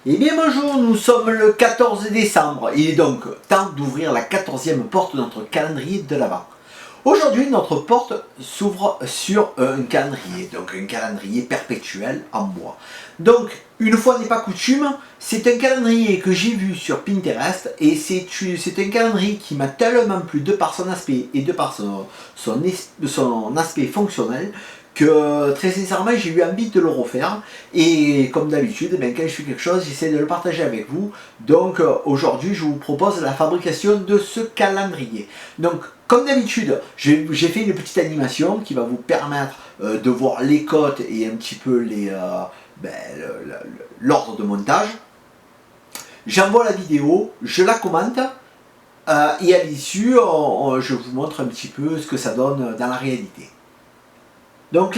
Eh bien bonjour, nous sommes le 14 décembre, il est donc temps d'ouvrir la 14e porte de notre calendrier de l'Avent. Aujourd'hui, notre porte s'ouvre sur un calendrier, donc un calendrier perpétuel en bois. Donc, une fois n'est pas coutume, c'est un calendrier que j'ai vu sur Pinterest et c'est un calendrier qui m'a tellement plu de par son aspect et de par son aspect fonctionnel que très sincèrement j'ai eu envie de le refaire et comme d'habitude quand je fais quelque chose j'essaie de le partager avec vous. Donc aujourd'hui je vous propose la fabrication de ce calendrier. Donc comme d'habitude j'ai fait une petite animation qui va vous permettre de voir les cotes et un petit peu l'ordre de montage. J'envoie la vidéo, je la commente et à l'issue je vous montre un petit peu ce que ça donne dans la réalité. Donc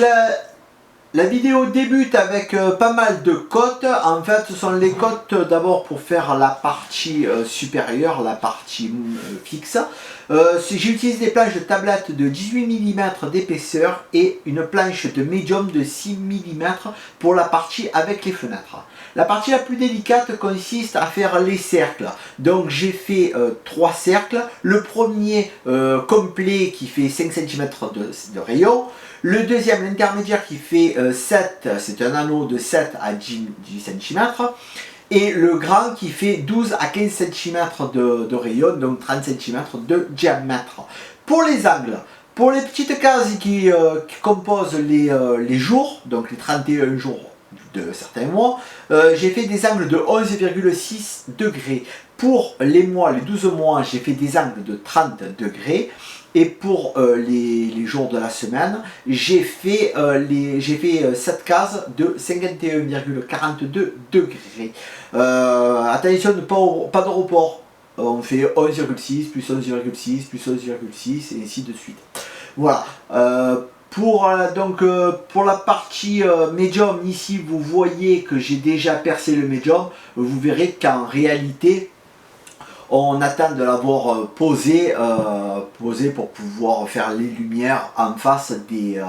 la vidéo débute avec pas mal de cotes. En fait, ce sont les cotes d'abord pour faire la partie supérieure, la partie fixe. J'ai utilisé des planches de tablette de 18 mm d'épaisseur et une planche de médium de 6 mm pour la partie avec les fenêtres. La partie la plus délicate consiste à faire les cercles. Donc j'ai fait 3 cercles. Le premier complet qui fait 5 cm de rayon. Le deuxième, l'intermédiaire qui fait 7, c'est un anneau de 7 à 10 cm. Et le grand qui fait 12 à 15 cm de rayon, donc 30 cm de diamètre. Pour les angles, pour les petites cases qui composent les jours, donc les 31 jours de certains mois, j'ai fait des angles de 11,6 degrés. Pour les mois, les 12 mois, j'ai fait des angles de 30 degrés. Et pour les jours de la semaine, j'ai fait 7 cases de 51,42 degrés. Attention, pas de report. On fait 11,6 plus 11,6 plus 11,6 et ainsi de suite. Voilà. Pour la partie médium, ici vous voyez que j'ai déjà percé le médium. Vous verrez qu'en réalité, on attend de l'avoir posé pour pouvoir faire les lumières en face des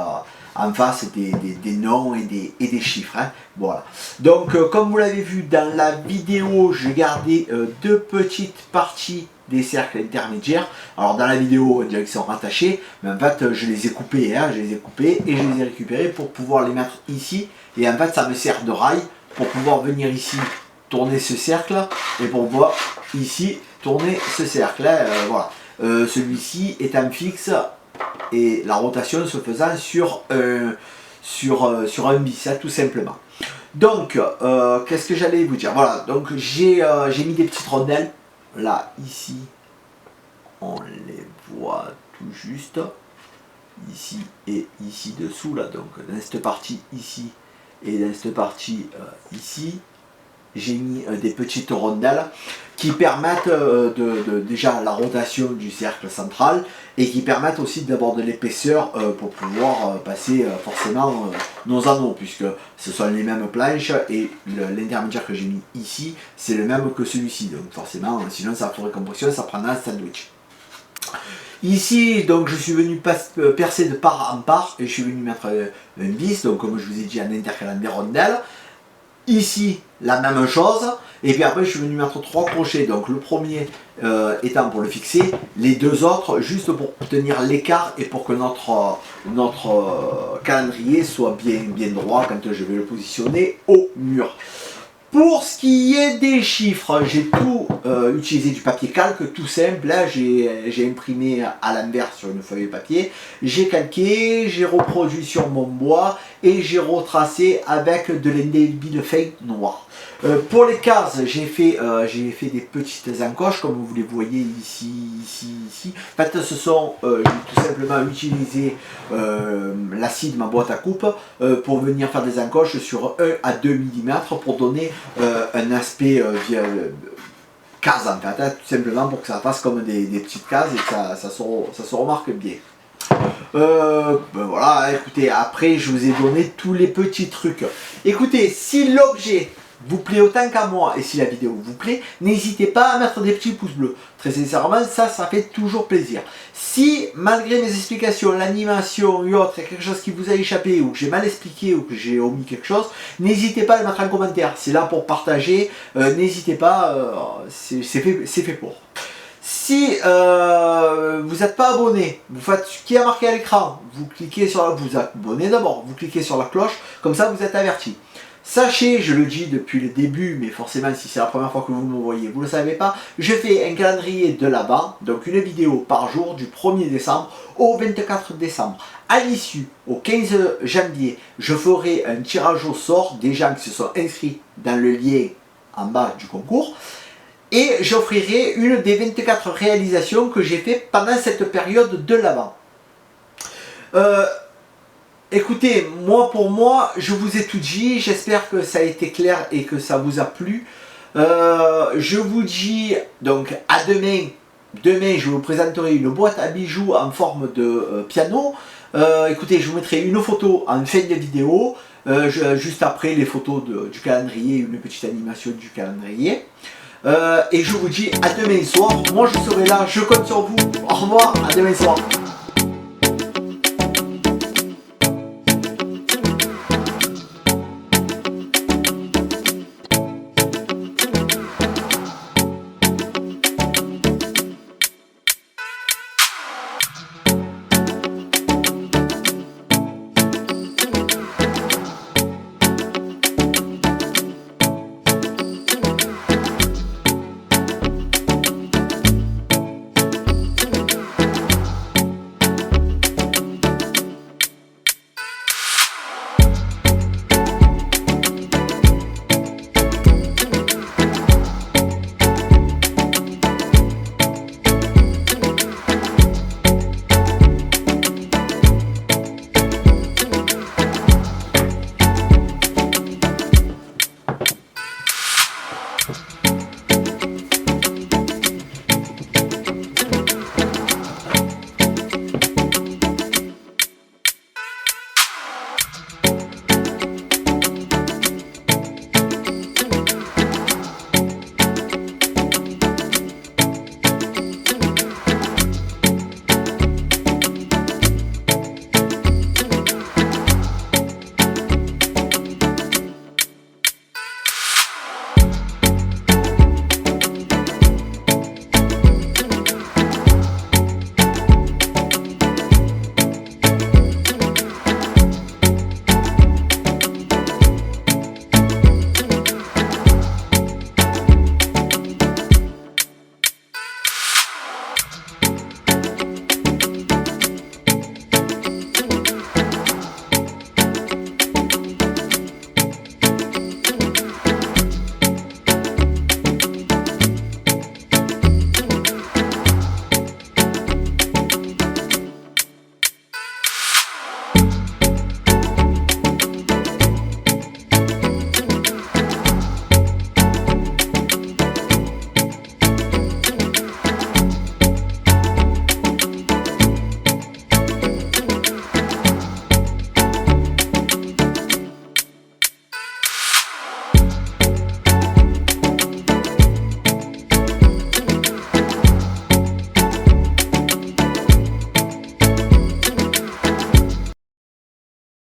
noms et des chiffres. Hein. Voilà. Donc, comme vous l'avez vu dans la vidéo, j'ai gardé deux petites parties des cercles intermédiaires. Alors, dans la vidéo, on dirait qu'ils sont rattachés, mais en fait, je les ai coupés. Hein, je les ai coupés et je les ai récupérés pour pouvoir les mettre ici. Et en fait, ça me sert de rail pour pouvoir venir ici tourner ce cercle et pour pouvoir ici tourner ce cercle. Voilà. Celui-ci est en fixe et la rotation se faisant sur un bis, hein, tout simplement. Donc, qu'est-ce que j'allais vous dire? Voilà, donc j'ai mis des petites rondelles. Là, ici, on les voit tout juste. Ici et ici dessous, là, donc dans cette partie ici et dans cette partie ici. J'ai mis des petites rondelles qui permettent déjà la rotation du cercle central et qui permettent aussi d'avoir de l'épaisseur pour pouvoir passer forcément nos anneaux, puisque ce sont les mêmes planches et l'intermédiaire que j'ai mis ici c'est le même que celui-ci, donc forcément sinon ça ferait compression, ça prendra un sandwich. Ici, donc je suis venu percer de part en part et je suis venu mettre un vis, donc comme je vous ai dit, en intercalant des rondelles. Ici, la même chose, et puis après je suis venu mettre 3 crochets, donc le premier étant pour le fixer, les deux autres juste pour obtenir l'écart et pour que notre calendrier soit bien droit quand je vais le positionner au mur. Pour ce qui est des chiffres, j'ai tout utilisé du papier calque, tout simple. Là, j'ai imprimé à l'envers sur une feuille de papier. J'ai calqué, j'ai reproduit sur mon bois et j'ai retracé avec de l'indélébile fin noir. Pour les cases, j'ai fait des petites encoches, comme vous les voyez ici, ici. En fait, j'ai tout simplement utilisé l'acier de ma boîte à coupe pour venir faire des encoches sur 1 à 2 mm pour donner un aspect case en fait, hein, tout simplement pour que ça fasse comme des petites cases et que ça se remarque bien. Voilà, écoutez, après je vous ai donné tous les petits trucs. Écoutez, si l'objet vous plaît autant qu'à moi, et si la vidéo vous plaît, n'hésitez pas à mettre des petits pouces bleus. Très sincèrement, ça fait toujours plaisir. Si, malgré mes explications, l'animation ou autre, il y a quelque chose qui vous a échappé, ou que j'ai mal expliqué, ou que j'ai omis quelque chose, n'hésitez pas à le mettre en commentaire. C'est là pour partager, n'hésitez pas, c'est fait pour. Si vous n'êtes pas abonné, vous faites ce qui est marqué à l'écran, vous cliquez sur vous abonnez d'abord, vous cliquez sur la cloche, comme ça vous êtes averti. Sachez, je le dis depuis le début, mais forcément si c'est la première fois que vous me voyez, vous ne le savez pas, je fais un calendrier de l'Avent, donc une vidéo par jour du 1er décembre au 24 décembre. À l'issue, au 15 janvier, je ferai un tirage au sort des gens qui se sont inscrits dans le lien en bas du concours. Et j'offrirai une des 24 réalisations que j'ai fait pendant cette période de l'Avent. Écoutez, pour moi, je vous ai tout dit. J'espère que ça a été clair et que ça vous a plu. Je vous dis donc à demain. Demain, je vous présenterai une boîte à bijoux en forme de piano. Écoutez, je vous mettrai une photo en fin de vidéo. Juste après les photos du calendrier, une petite animation du calendrier. Et je vous dis à demain soir. Moi, je serai là. Je compte sur vous. Au revoir. À demain soir.